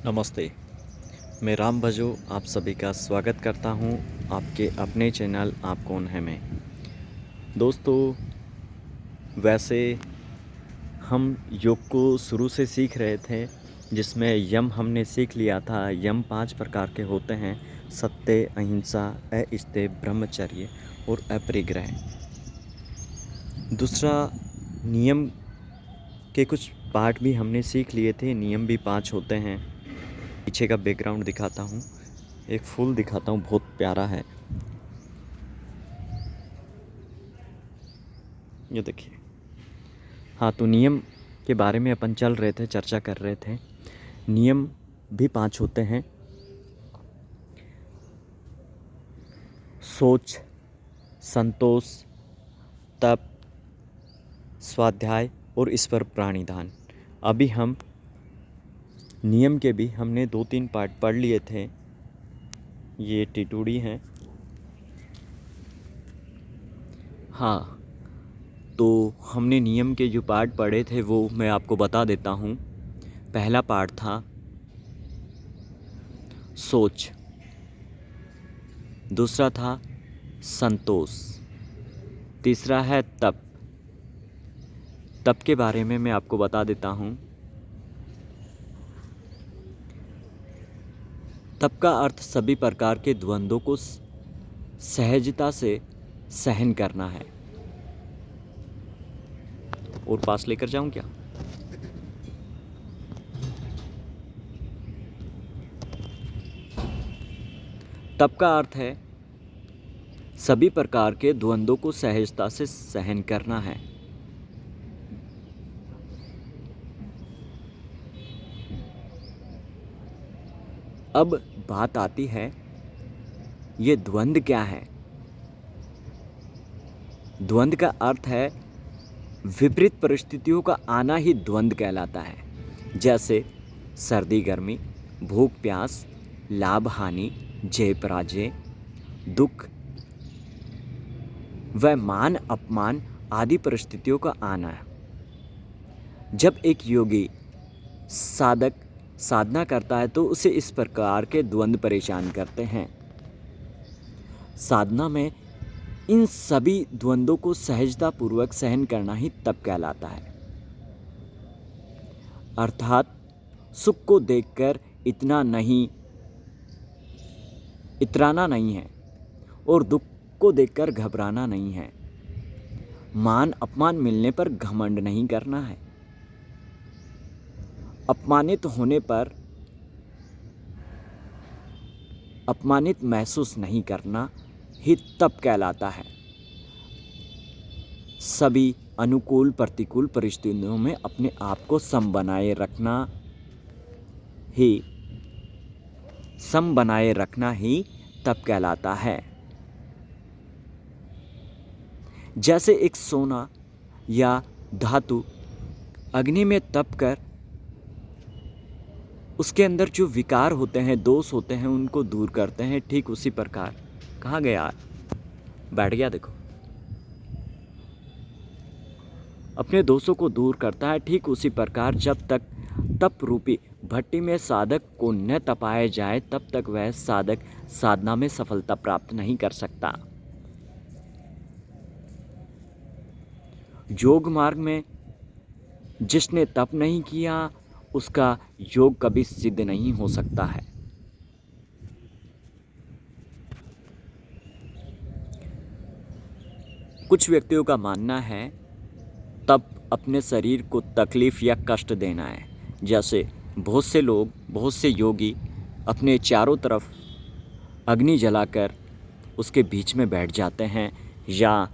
नमस्ते। मैं राम भजो आप सभी का स्वागत करता हूं आपके अपने चैनल आप कौन है में। दोस्तों, वैसे हम योग को शुरू से सीख रहे थे, जिसमें यम हमने सीख लिया था। यम 5 प्रकार के होते हैं: सत्य, अहिंसा, अस्तेय, ब्रह्मचर्य और अपरिग्रह। दूसरा, नियम के कुछ पार्ट भी हमने सीख लिए थे। नियम भी 5 होते हैं। पीछे का बैकग्राउंड दिखाता हूँ, एक फूल दिखाता हूँ, बहुत प्यारा है, ये देखिए। हाँ, तो नियम के बारे में अपन चल रहे थे, चर्चा कर रहे थे। नियम भी 5 होते हैं: सोच, संतोष, तप, स्वाध्याय और ईश्वर प्राणिधान। अभी हम नियम के भी हमने 2-3 पार्ट पढ़ लिए थे। ये टिटूड़ी हैं। हाँ, तो हमने नियम के जो पार्ट पढ़े थे वो मैं आपको बता देता हूँ। पहला पार्ट था सोच, दूसरा था संतोष, तीसरा है तप। तप के बारे में मैं आपको बता देता हूँ। तप का अर्थ सभी प्रकार के द्वंद्वों को सहजता से सहन करना है। और पास लेकर जाऊं क्या? तप का अर्थ है सभी प्रकार के द्वंद्वों को सहजता से सहन करना है। अब बात आती है, ये द्वंद्व क्या है? द्वंद्व का अर्थ है विपरीत परिस्थितियों का आना ही द्वंद्व कहलाता है। जैसे सर्दी गर्मी, भूख प्यास, लाभ हानि, जय पराजय, दुख व मान अपमान आदि परिस्थितियों का आना। जब एक योगी साधक साधना करता है तो उसे इस प्रकार के द्वंद्व परेशान करते हैं। साधना में इन सभी द्वंद्वों को सहजतापूर्वक सहन करना ही तप कहलाता है। अर्थात सुख को देखकर इतराना नहीं है और दुख को देखकर घबराना नहीं है। मान अपमान मिलने पर घमंड नहीं करना है। अपमानित होने पर अपमानित महसूस नहीं करना ही तप कहलाता है। सभी अनुकूल प्रतिकूल परिस्थितियों में अपने आप को सम बनाए रखना ही तप कहलाता है। जैसे एक सोना या धातु अग्नि में तप कर उसके अंदर जो विकार होते हैं, दोष होते हैं, उनको दूर करते हैं, ठीक उसी प्रकार कहाँ गया, बैठ गया देखो, अपने दोषों को दूर करता है। ठीक उसी प्रकार जब तक तप रूपी भट्टी में साधक को न तपाया जाए तब तक वह साधक साधना में सफलता प्राप्त नहीं कर सकता। योग मार्ग में जिसने तप नहीं किया उसका योग कभी सिद्ध नहीं हो सकता है। कुछ व्यक्तियों का मानना है तप अपने शरीर को तकलीफ या कष्ट देना है। जैसे बहुत से लोग, बहुत से योगी अपने चारों तरफ अग्नि जलाकर उसके बीच में बैठ जाते हैं या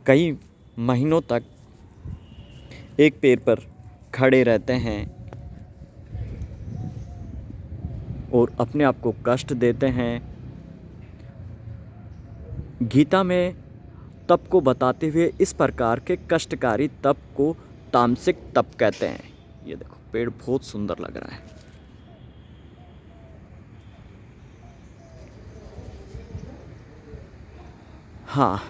कई महीनों तक एक पैर पर खड़े रहते हैं और अपने आप को कष्ट देते हैं। गीता में तप को बताते हुए इस प्रकार के कष्टकारी तप को तामसिक तप कहते हैं। ये देखो, पेड़ बहुत सुंदर लग रहा है। हाँ,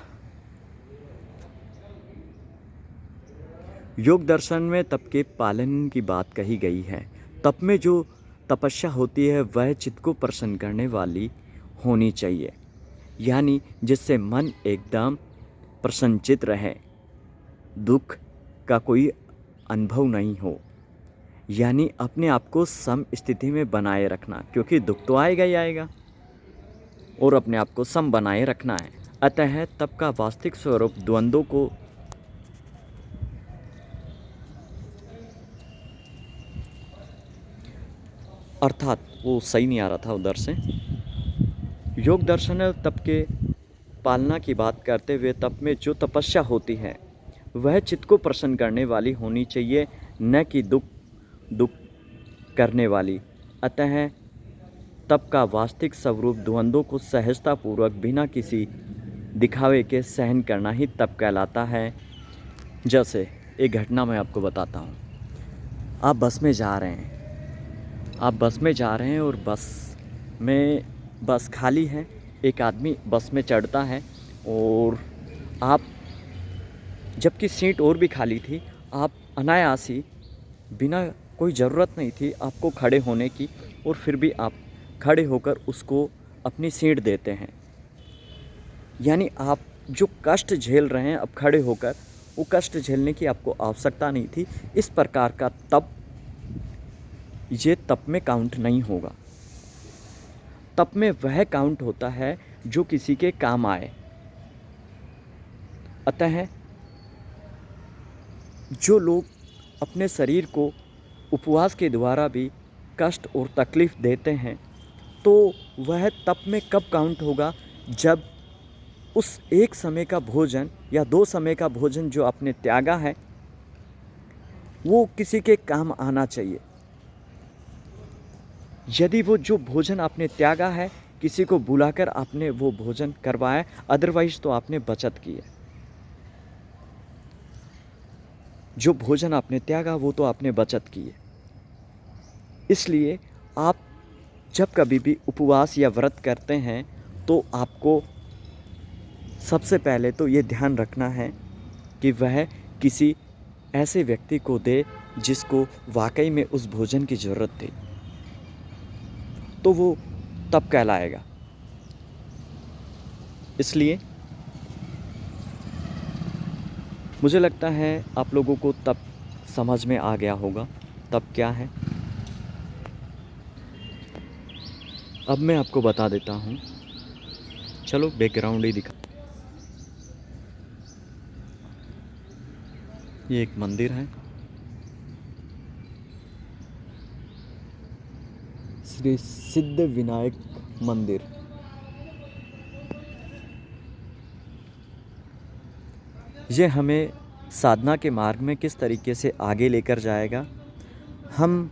योग दर्शन में तप के पालन की बात कही गई है। तप में जो तपस्या होती है वह चित्त को प्रसन्न करने वाली होनी चाहिए, यानी जिससे मन एकदम प्रसन्नचित्त रहे, दुख का कोई अनुभव नहीं हो, यानी अपने आप को सम स्थिति में बनाए रखना, क्योंकि दुख तो आएगा ही आएगा और अपने आप को सम बनाए रखना है। अतः तप का वास्तविक स्वरूप द्वंद्वों को अर्थात वो सही नहीं आ रहा था उधर से। योग दर्शन और तप के पालना की बात करते हुए तप में जो तपस्या होती है वह चित्त को प्रसन्न करने वाली होनी चाहिए, न कि दुख करने वाली। अतः तप का वास्तविक स्वरूप द्वंद्वों को सहजतापूर्वक बिना किसी दिखावे के सहन करना ही तप कहलाता है। जैसे एक घटना मैं आपको बताता हूँ। आप बस में जा रहे हैं और बस खाली है। एक आदमी बस में चढ़ता है और आप, जबकि सीट और भी खाली थी, आप अनायास ही, बिना कोई ज़रूरत नहीं थी आपको खड़े होने की, और फिर भी आप खड़े होकर उसको अपनी सीट देते हैं। यानी आप जो कष्ट झेल रहे हैं अब खड़े होकर, वो कष्ट झेलने की आपको आवश्यकता नहीं थी। इस प्रकार का तप, ये तप में काउंट नहीं होगा। तप में वह काउंट होता है जो किसी के काम आए। अतः जो लोग अपने शरीर को उपवास के द्वारा भी कष्ट और तकलीफ़ देते हैं, तो वह तप में कब काउंट होगा? जब उस एक समय का भोजन या 2 समय का भोजन जो आपने त्यागा है वो किसी के काम आना चाहिए। यदि वो जो भोजन आपने त्यागा है किसी को बुलाकर आपने वो भोजन करवाया, अदरवाइज तो आपने बचत की है। जो भोजन आपने त्यागा वो तो आपने बचत की है। इसलिए आप जब कभी भी उपवास या व्रत करते हैं तो आपको सबसे पहले तो ये ध्यान रखना है कि वह किसी ऐसे व्यक्ति को दे जिसको वाकई में उस भोजन की ज़रूरत थी, तो वो तप कहलाएगा। इसलिए मुझे लगता है आप लोगों को तप समझ में आ गया होगा, तप क्या है। अब मैं आपको बता देता हूँ। चलो बैकग्राउंड ही दिखा। ये एक मंदिर है, श्री सिद्ध विनायक मंदिर। ये हमें साधना के मार्ग में किस तरीके से आगे लेकर जाएगा। हम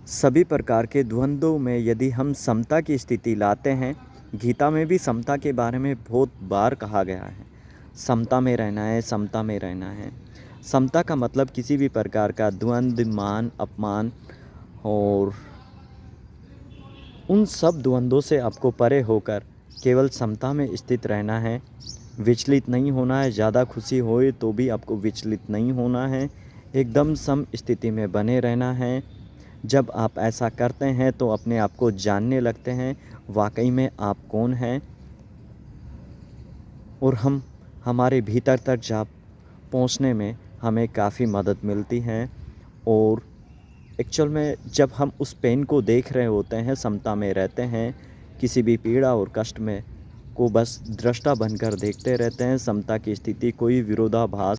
सभी प्रकार के द्वंद्वों में यदि हम समता की स्थिति लाते हैं, गीता में भी समता के बारे में बहुत बार कहा गया है, समता में रहना है, समता में रहना है। समता का मतलब किसी भी प्रकार का द्वंद्व, मान अपमान और उन सब द्वंद्वों से आपको परे होकर केवल समता में स्थित रहना है। विचलित नहीं होना है। ज़्यादा खुशी होए तो भी आपको विचलित नहीं होना है, एकदम सम स्थिति में बने रहना है। जब आप ऐसा करते हैं तो अपने आप को जानने लगते हैं वाकई में आप कौन हैं, और हमारे भीतर तक जा पहुंचने में हमें काफ़ी मदद मिलती है। और एक्चुअल में जब हम उस पेन को देख रहे होते हैं, समता में रहते हैं, किसी भी पीड़ा और कष्ट में को बस दृष्टा बनकर देखते रहते हैं, समता की स्थिति कोई विरोधाभास